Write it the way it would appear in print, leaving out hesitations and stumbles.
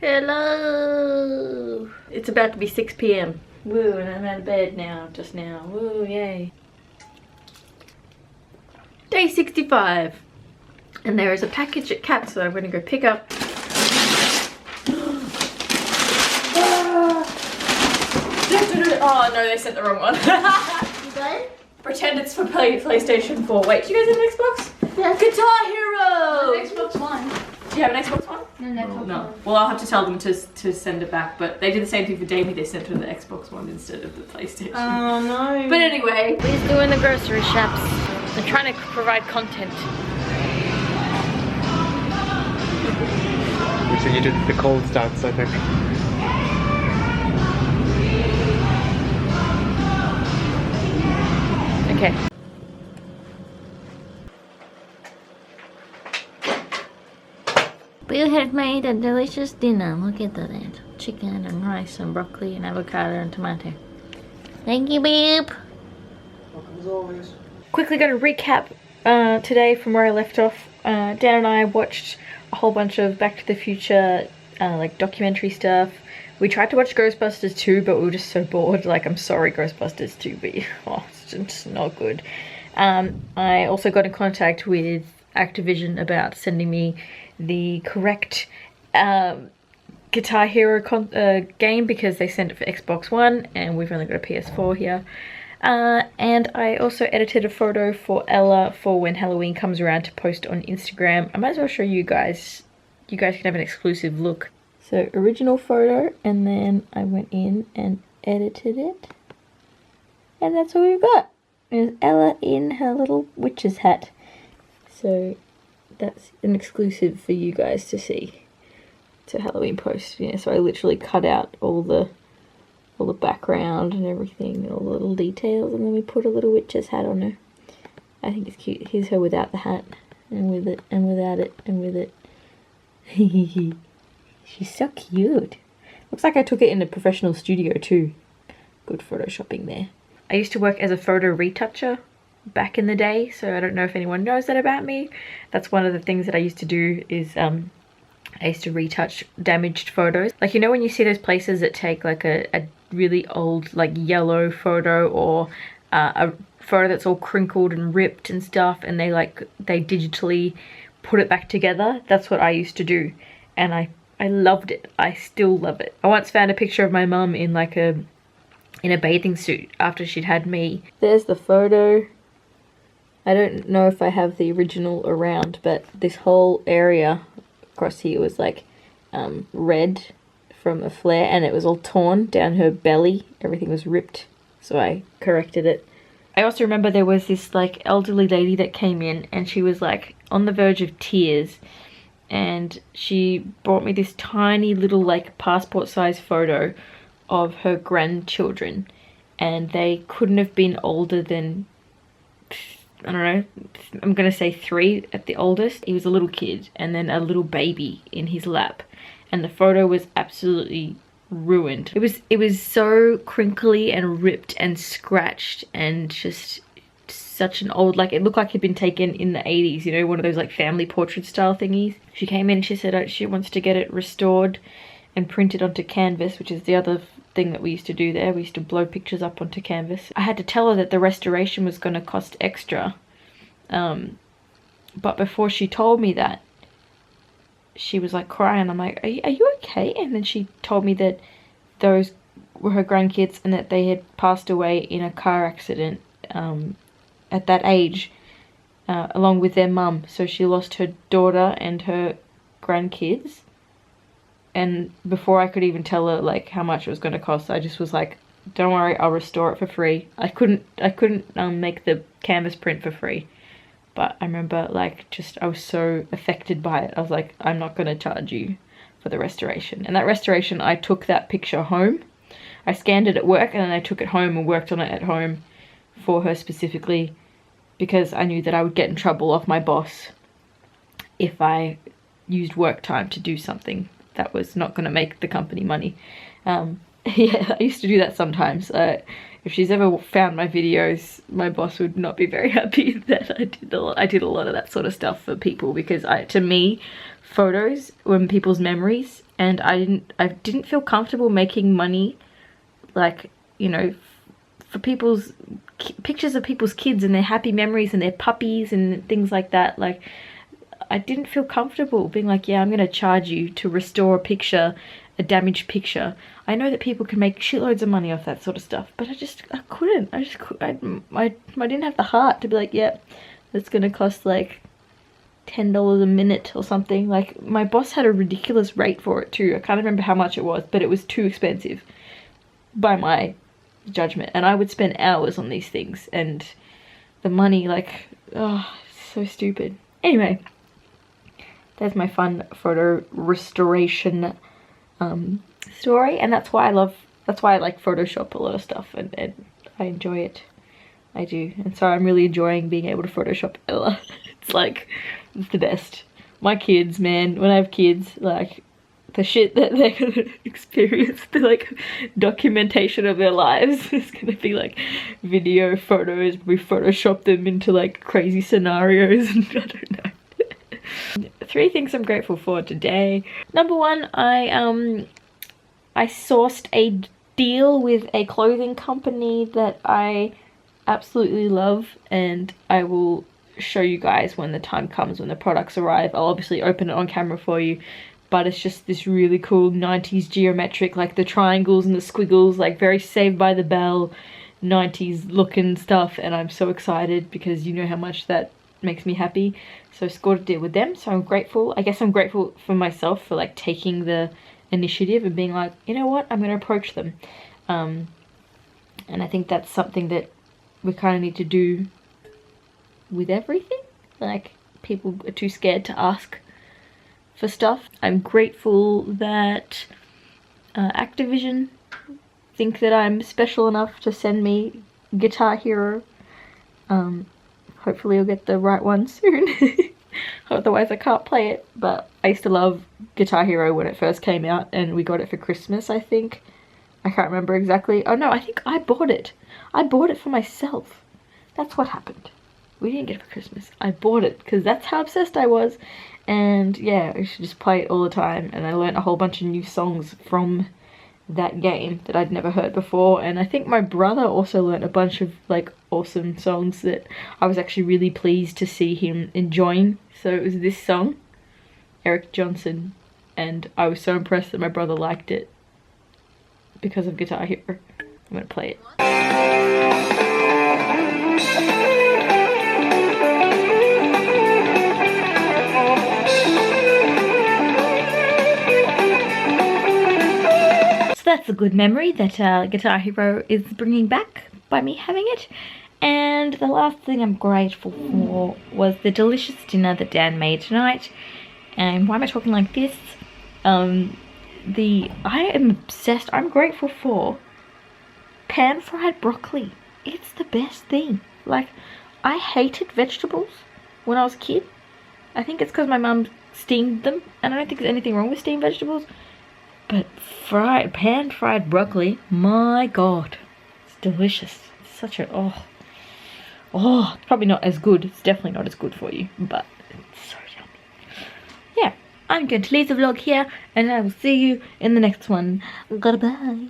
Hello! It's about to be 6 p.m. Woo, and I'm out of bed now, just now. Woo, yay. Day 65. And there is a package at Cat, so I'm going to go pick up. Oh no, they sent the wrong one. You got it? Pretend it's for PlayStation 4. Wait, do you guys have an Xbox? Yeah. Guitar Hero! Xbox One. Do you have an Xbox One? No. Well, I'll have to tell them to send it back, but they did the same thing for Davey. They sent her the Xbox One instead of the PlayStation. Oh no. But anyway, we're doing the grocery shops. I'm trying to provide content. So you did the cold stance, I think. Okay. We have made a delicious dinner. Look at that. Chicken and rice and broccoli and avocado and tomato. Thank you, babe. Welcome as always. Quickly going to recap today from where I left off. Dan and I watched a whole bunch of Back to the Future like documentary stuff. We tried to watch Ghostbusters 2, but we were just so bored. Like, I'm sorry, Ghostbusters 2, but it's just not good. I also got in contact with Activision about sending me the correct Guitar Hero game, because they sent it for Xbox One and we've only got a PS4 here. And I also edited a photo for Ella for when Halloween comes around to post on Instagram. I might as well show you guys. You guys can have an exclusive look. So, original photo, and then I went in and edited it. And that's what we've got. There's Ella in her little witch's hat. So, that's an exclusive for you guys to see. It's a Halloween post. Yeah, so I literally cut out all the background and everything, and all the little details, and then we put a little witch's hat on her. I think it's cute. Here's her without the hat, and with it, and without it, and with it. She's so cute. Looks like I took it in a professional studio too. Good photoshopping there. I used to work as a photo retoucher back in the day, so I don't know if anyone knows that about me. That's one of the things that I used to do, is I used to retouch damaged photos. Like, you know when you see those places that take like a really old like yellow photo, or a photo that's all crinkled and ripped and stuff, and they digitally put it back together? That's what I used to do, and I loved it. I still love it. I once found a picture of my mum in like in a bathing suit after she'd had me. There's the photo. I don't know if I have the original around, but this whole area across here was like red from a flare, and it was all torn down her belly. Everything was ripped, so I corrected it. I also remember there was this like elderly lady that came in, and she was like on the verge of tears, and she brought me this tiny little like passport size photo of her grandchildren, and they couldn't have been older than, I don't know, I'm gonna say 3 at the oldest. He was a little kid and then a little baby in his lap, and the photo was absolutely ruined. It was so crinkly and ripped and scratched, and just such an old, like, it looked like it'd been taken in the 80s, you know, one of those like family portrait style thingies. She came in and she said she wants to get it restored and printed onto canvas, which is the other thing that we used to do there. We used to blow pictures up onto canvas. I had to tell her that the restoration was going to cost extra, but before she told me that, she was like crying. I'm like, are you okay? And then she told me that those were her grandkids, and that they had passed away in a car accident at that age, along with their mum. So she lost her daughter and her grandkids. And before I could even tell her like how much it was going to cost, I just was like, don't worry, I'll restore it for free. I couldn't make the canvas print for free, but I remember like I was so affected by it. I was like, I'm not going to charge you for the restoration. And that restoration, I took that picture home. I scanned it at work, and then I took it home and worked on it at home for her specifically, because I knew that I would get in trouble off my boss if I used work time to do something that was not going to make the company money. Yeah, I used to do that sometimes. If she's ever found my videos, my boss would not be very happy that I did a lot of that sort of stuff for people, because to me, photos were people's memories, and I didn't feel comfortable making money, like, you know, for people's pictures of people's kids and their happy memories and their puppies and things like that. Like, I didn't feel comfortable being like, yeah, I'm gonna charge you to restore a picture, a damaged picture. I know that people can make shitloads of money off that sort of stuff, but I couldn't. I didn't have the heart to be like, yeah, that's gonna cost like $10 a minute or something. Like, my boss had a ridiculous rate for it too. I can't remember how much it was, but it was too expensive by my judgment, and I would spend hours on these things, and the money, like, oh, so stupid. Anyway, there's my fun photo restoration story, and that's why I like Photoshop a lot of stuff, and I enjoy it. I do. And so I'm really enjoying being able to Photoshop Ella. It's like, it's the best. My kids, man, when I have kids, like, the shit that they're gonna experience, the like documentation of their lives is gonna be like video, photos. We Photoshop them into like crazy scenarios and I don't know. 3 things I'm grateful for today. Number 1, I sourced a deal with a clothing company that I absolutely love, and I will show you guys when the time comes, when the products arrive. I'll obviously open it on camera for you, but it's just this really cool 90s geometric, like the triangles and the squiggles, like very Saved by the Bell 90s looking stuff, and I'm so excited because you know how much that makes me happy. So I scored a deal with them, so I'm grateful. I guess I'm grateful for myself for like taking the initiative and being like, you know what, I'm going to approach them. And I think that's something that we kind of need to do with everything. Like, people are too scared to ask for stuff. I'm grateful that Activision think that I'm special enough to send me Guitar Hero. Hopefully I'll get the right one soon. Otherwise I can't play it. But I used to love Guitar Hero when it first came out, and we got it for Christmas, I think. I can't remember exactly. Oh no, I think I bought it. I bought it for myself. That's what happened. We didn't get it for Christmas. I bought it because that's how obsessed I was. And yeah, I should just play it all the time. And I learned a whole bunch of new songs from that game that I'd never heard before. And I think my brother also learned a bunch of like awesome songs that I was actually really pleased to see him enjoying. So it was this song, Eric Johnson. And I was so impressed that my brother liked it because of Guitar Hero. I'm gonna play it. That's a good memory that Guitar Hero is bringing back by me having it. And the last thing I'm grateful for was the delicious dinner that Dan made tonight. And why am I talking like this? I am obsessed. I'm grateful for pan-fried broccoli. It's the best thing. Like, I hated vegetables when I was a kid. I think it's because my mum steamed them, and I don't think there's anything wrong with steamed vegetables. But pan-fried broccoli, my god, it's delicious. It's such a, it's probably not as good. It's definitely not as good for you, but it's so yummy. Yeah, I'm going to leave the vlog here, and I will see you in the next one. Goodbye.